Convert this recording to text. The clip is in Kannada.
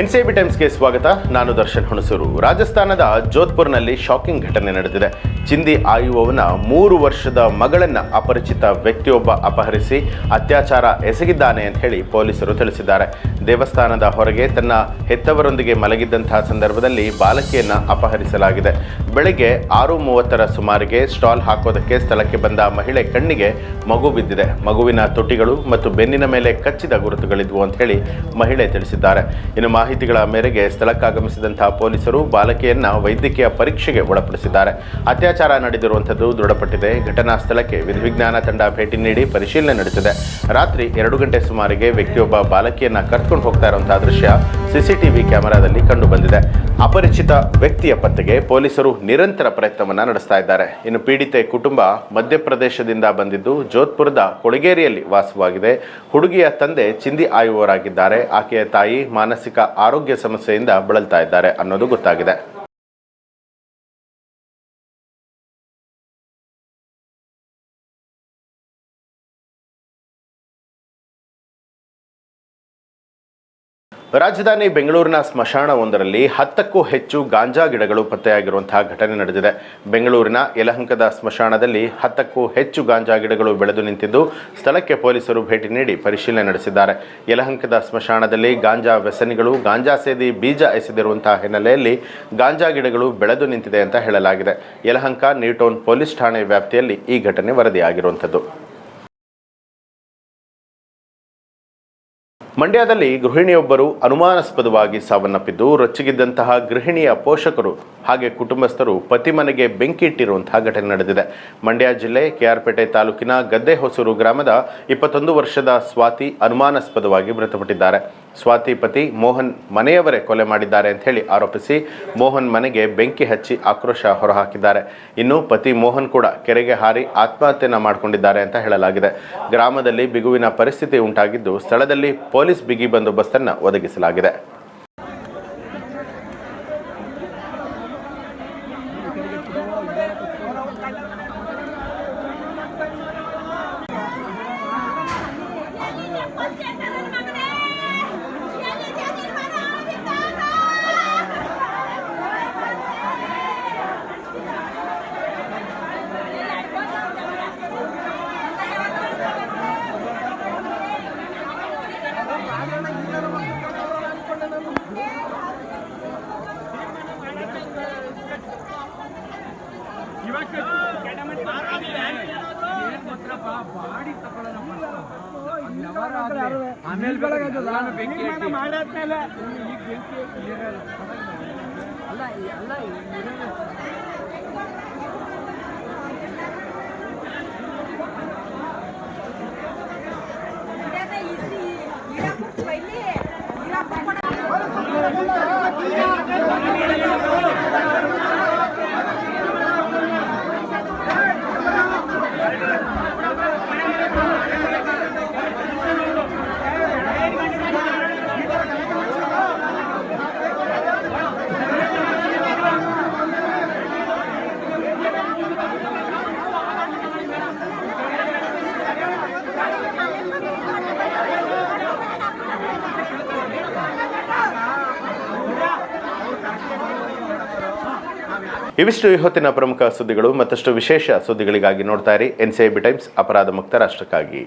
ಎನ್ಸಿಬಿ ಟೈಮ್ಸ್ಗೆ ಸ್ವಾಗತ. ನಾನು ದರ್ಶನ್ ಹುಣಸೂರು. ರಾಜಸ್ಥಾನದ ಜೋಧ್ಪುರ್ನಲ್ಲಿ ಶಾಕಿಂಗ್ ಘಟನೆ ನಡೆದಿದೆ. ಚಿಂದಿ ಆಯುವವನ 3 ವರ್ಷದ ಮಗಳನ್ನು ಅಪರಿಚಿತ ವ್ಯಕ್ತಿಯೊಬ್ಬ ಅಪಹರಿಸಿ ಅತ್ಯಾಚಾರ ಎಸಗಿದ್ದಾನೆ ಅಂತ ಹೇಳಿ ಪೊಲೀಸರು ತಿಳಿಸಿದ್ದಾರೆ. ದೇವಸ್ಥಾನದ ಹೊರಗೆ ತನ್ನ ಹೆತ್ತವರೊಂದಿಗೆ ಮಲಗಿದ್ದಂತಹ ಸಂದರ್ಭದಲ್ಲಿ ಬಾಲಕಿಯನ್ನು ಅಪಹರಿಸಲಾಗಿದೆ. ಬೆಳಗ್ಗೆ 6:30 ಸುಮಾರಿಗೆ ಸ್ಟಾಲ್ ಹಾಕೋದಕ್ಕೆ ಸ್ಥಳಕ್ಕೆ ಬಂದ ಮಹಿಳೆ ಕಣ್ಣಿಗೆ ಮಗು ಬಿದ್ದಿದೆ. ಮಗುವಿನ ತುಟಿಗಳು ಮತ್ತು ಬೆನ್ನಿನ ಮೇಲೆ ಕಚ್ಚಿದ ಗುರುತುಗಳಿದ್ವು ಅಂತ ಹೇಳಿ ಮಹಿಳೆ ತಿಳಿಸಿದ್ದಾರೆ. ಇನ್ನು ಮಾಹಿತಿಗಳ ಮೇರೆಗೆ ಸ್ಥಳಕ್ಕಾಗಮಿಸಿದಂತಹ ಪೊಲೀಸರು ಬಾಲಕಿಯನ್ನ ವೈದ್ಯಕೀಯ ಪರೀಕ್ಷೆಗೆ ಒಳಪಡಿಸಿದ್ದಾರೆ. ಅತ್ಯಾಚಾರ ನಡೆದಿರುವಂಥದ್ದು ದೃಢಪಟ್ಟಿದೆ. ಘಟನಾ ಸ್ಥಳಕ್ಕೆ ವಿಧಿವಿಜ್ಞಾನ ತಂಡ ಭೇಟಿ ನೀಡಿ ಪರಿಶೀಲನೆ ನಡೆಸಿದೆ. ರಾತ್ರಿ 2 ಗಂಟೆ ಸುಮಾರಿಗೆ ವ್ಯಕ್ತಿಯೊಬ್ಬ ಬಾಲಕಿಯನ್ನ ಕರ್ಕೊಂಡು ಹೋಗ್ತಾ ಇರುವಂತಹ ದೃಶ್ಯ ಸಿಸಿಟಿವಿ ಕ್ಯಾಮೆರಾದಲ್ಲಿ ಕಂಡು ಬಂದಿದೆ. ಅಪರಿಚಿತ ವ್ಯಕ್ತಿಯ ಪತ್ತೆಗೆ ಪೊಲೀಸರು ನಿರಂತರ ಪ್ರಯತ್ನವನ್ನ ನಡೆಸ್ತಾ ಇದ್ದಾರೆ. ಇನ್ನು ಪೀಡಿತೆ ಕುಟುಂಬ ಮಧ್ಯಪ್ರದೇಶದಿಂದ ಬಂದಿದ್ದು ಜೋಧ್ಪುರದ ಕೊಳಗೇರಿಯಲ್ಲಿ ವಾಸವಾಗಿದೆ. ಹುಡುಗಿಯ ತಂದೆ ಚಿಂದಿ ಆಯುವರಾಗಿದ್ದಾರೆ. ಆಕೆಯ ತಾಯಿ ಮಾನಸಿಕ ಆರೋಗ್ಯ ಸಮಸ್ಯೆಯಿಂದ ಬಳಲ್ತಾ ಇದ್ದಾರೆ ಅನ್ನೋದು ಗೊತ್ತಾಗಿದೆ. ರಾಜಧಾನಿ ಬೆಂಗಳೂರಿನ ಸ್ಮಶಾನವೊಂದರಲ್ಲಿ 10ಕ್ಕೂ ಹೆಚ್ಚು ಗಾಂಜಾ ಗಿಡಗಳು ಪತ್ತೆಯಾಗಿರುವಂತಹ ಘಟನೆ ನಡೆದಿದೆ. ಬೆಂಗಳೂರಿನ ಯಲಹಂಕದ ಸ್ಮಶಾನದಲ್ಲಿ 10ಕ್ಕೂ ಹೆಚ್ಚು ಗಾಂಜಾ ಗಿಡಗಳು ಬೆಳೆದು ನಿಂತಿದ್ದು ಸ್ಥಳಕ್ಕೆ ಪೊಲೀಸರು ಭೇಟಿ ನೀಡಿ ಪರಿಶೀಲನೆ ನಡೆಸಿದ್ದಾರೆ. ಯಲಹಂಕದ ಸ್ಮಶಾನದಲ್ಲಿ ಗಾಂಜಾ ವ್ಯಸನಿಗಳು ಗಾಂಜಾ ಸೇದಿ ಬೀಜ ಎಸೆದಿರುವಂತಹ ಹಿನ್ನೆಲೆಯಲ್ಲಿ ಗಾಂಜಾ ಗಿಡಗಳು ಬೆಳೆದು ನಿಂತಿದೆ ಅಂತ ಹೇಳಲಾಗಿದೆ. ಯಲಹಂಕ ನ್ಯೂಟೌನ್ ಪೊಲೀಸ್ ಠಾಣೆ ವ್ಯಾಪ್ತಿಯಲ್ಲಿ ಈ ಘಟನೆ ವರದಿಯಾಗಿರುವಂಥದ್ದು. ಮಂಡ್ಯದಲ್ಲಿ ಗೃಹಿಣಿಯೊಬ್ಬರು ಅನುಮಾನಾಸ್ಪದವಾಗಿ ಸಾವನ್ನಪ್ಪಿದ್ದು, ರೊಚ್ಚಿಗಿದ್ದಂತಹ ಗೃಹಿಣಿಯ ಪೋಷಕರು ಹಾಗೆ ಕುಟುಂಬಸ್ಥರು ಪತಿ ಮನೆಗೆ ಬೆಂಕಿ ಇಟ್ಟಿರುವಂತಹ ಘಟನೆ ನಡೆದಿದೆ. ಮಂಡ್ಯ ಜಿಲ್ಲೆ ಕೆಆರ್ಪೇಟೆ ತಾಲೂಕಿನ ಗದ್ದೆಹೊಸೂರು ಗ್ರಾಮದ 21 ವರ್ಷದ ಸ್ವಾತಿ ಅನುಮಾನಾಸ್ಪದವಾಗಿ ಮೃತಪಟ್ಟಿದ್ದಾರೆ. ಸ್ವಾತಿ ಪತಿ ಮೋಹನ್ ಮನೆಯವರೇ ಕೊಲೆ ಮಾಡಿದ್ದಾರೆ ಅಂತ ಹೇಳಿ ಆರೋಪಿಸಿ ಮೋಹನ್ ಮನೆಗೆ ಬೆಂಕಿ ಹಚ್ಚಿ ಆಕ್ರೋಶ ಹೊರಹಾಕಿದ್ದಾರೆ. ಇನ್ನು ಪತಿ ಮೋಹನ್ ಕೂಡ ಕೆರೆಗೆ ಹಾರಿ ಆತ್ಮಹತ್ಯೆಯನ್ನು ಮಾಡಿಕೊಂಡಿದ್ದಾರೆ ಅಂತ ಹೇಳಲಾಗಿದೆ. ಗ್ರಾಮದಲ್ಲಿ ಬಿಗುವಿನ ಪರಿಸ್ಥಿತಿ ಉಂಟಾಗಿದ್ದು ಸ್ಥಳದಲ್ಲಿ ಪೊಲೀಸ್ ಬಿಗಿ ಬಂದೋಬಸ್ತನ್ನು ಒದಗಿಸಲಾಗಿದೆ. ಇವಿಷ್ಟು ಇವತ್ತಿನ ಪ್ರಮುಖ ಸುದ್ದಿಗಳು. ಮತ್ತಷ್ಟು ವಿಶೇಷ ಸುದ್ದಿಗಳಿಗಾಗಿ ನೋಡ್ತಾ ಇರಿ ಎನ್ಸಿಬಿ ಟೈಮ್ಸ್, ಅಪರಾಧ ಮುಕ್ತ ರಾಷ್ಟ್ರಕ್ಕಾಗಿ.